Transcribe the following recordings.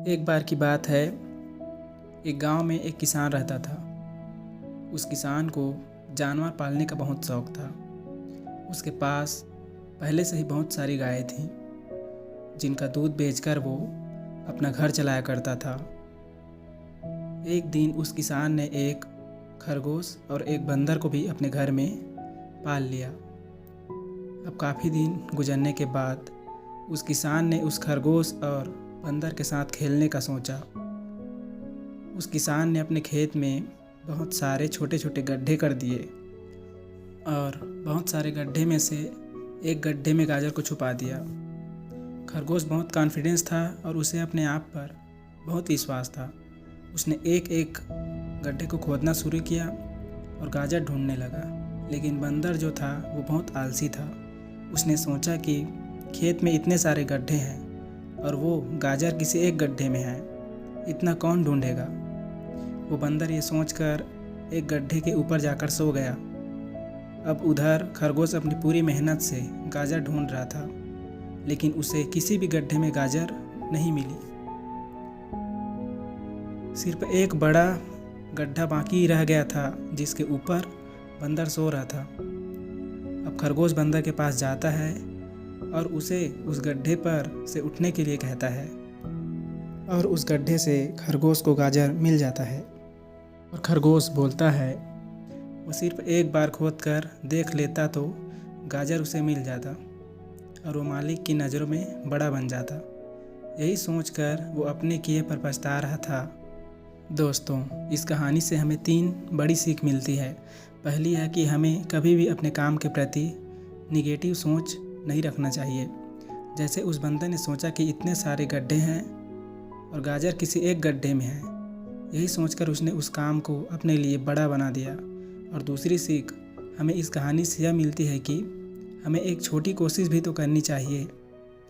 एक बार की बात है, एक गांव में एक किसान रहता था। उस किसान को जानवर पालने का बहुत शौक था। उसके पास पहले से ही बहुत सारी गायें थीं, जिनका दूध बेचकर वो अपना घर चलाया करता था। एक दिन उस किसान ने एक खरगोश और एक बंदर को भी अपने घर में पाल लिया। अब काफ़ी दिन गुजरने के बाद उस किसान ने उस खरगोश और बंदर के साथ खेलने का सोचा। उस किसान ने अपने खेत में बहुत सारे छोटे छोटे गड्ढे कर दिए और बहुत सारे गड्ढे में से एक गड्ढे में गाजर को छुपा दिया। खरगोश बहुत कॉन्फिडेंस था और उसे अपने आप पर बहुत विश्वास था। उसने एक एक गड्ढे को खोदना शुरू किया और गाजर ढूंढने लगा। लेकिन बंदर जो था वो बहुत आलसी था। उसने सोचा कि खेत में इतने सारे गड्ढे हैं और वो गाजर किसी एक गड्ढे में है, इतना कौन ढूंढेगा। वो बंदर ये सोचकर एक गड्ढे के ऊपर जाकर सो गया। अब उधर खरगोश अपनी पूरी मेहनत से गाजर ढूंढ रहा था, लेकिन उसे किसी भी गड्ढे में गाजर नहीं मिली। सिर्फ एक बड़ा गड्ढा बाकी रह गया था, जिसके ऊपर बंदर सो रहा था। अब खरगोश बंदर के पास जाता है और उसे उस गड्ढे पर से उठने के लिए कहता है और उस गड्ढे से खरगोश को गाजर मिल जाता है। और खरगोश बोलता है वो सिर्फ एक बार खोद कर देख लेता तो गाजर उसे मिल जाता और वो मालिक की नज़रों में बड़ा बन जाता। यही सोचकर वो अपने किए पर पछता रहा था। दोस्तों, इस कहानी से हमें 3 बड़ी सीख मिलती है। पहली है कि हमें कभी भी अपने काम के प्रति निगेटिव सोच नहीं रखना चाहिए। जैसे उस बंदर ने सोचा कि इतने सारे गड्ढे हैं और गाजर किसी एक गड्ढे में है, यही सोचकर उसने उस काम को अपने लिए बड़ा बना दिया। और दूसरी सीख हमें इस कहानी से यह मिलती है कि हमें एक छोटी कोशिश भी तो करनी चाहिए,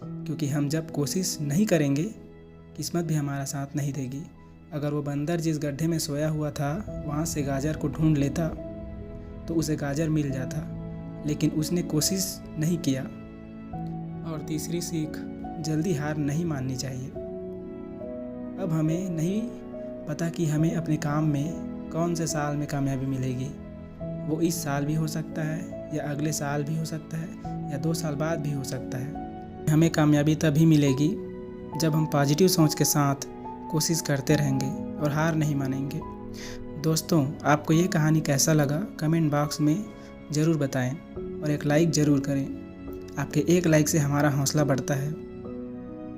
क्योंकि हम जब कोशिश नहीं करेंगे किस्मत भी हमारा साथ नहीं देगी। अगर वो बंदर जिस गड्ढे में सोया हुआ था वहाँ से गाजर को ढूंढ लेता तो उसे गाजर मिल जाता, लेकिन उसने कोशिश नहीं किया। और तीसरी सीख, जल्दी हार नहीं माननी चाहिए। अब हमें नहीं पता कि हमें अपने काम में कौन से साल में कामयाबी मिलेगी। वो इस साल भी हो सकता है या अगले साल भी हो सकता है या 2 साल बाद भी हो सकता है। हमें कामयाबी तभी मिलेगी जब हम पॉजिटिव सोच के साथ कोशिश करते रहेंगे और हार नहीं मानेंगे। दोस्तों, आपको ये कहानी कैसा लगा कमेंट बॉक्स में ज़रूर बताएं और एक लाइक ज़रूर करें। आपके एक लाइक से हमारा हौसला बढ़ता है।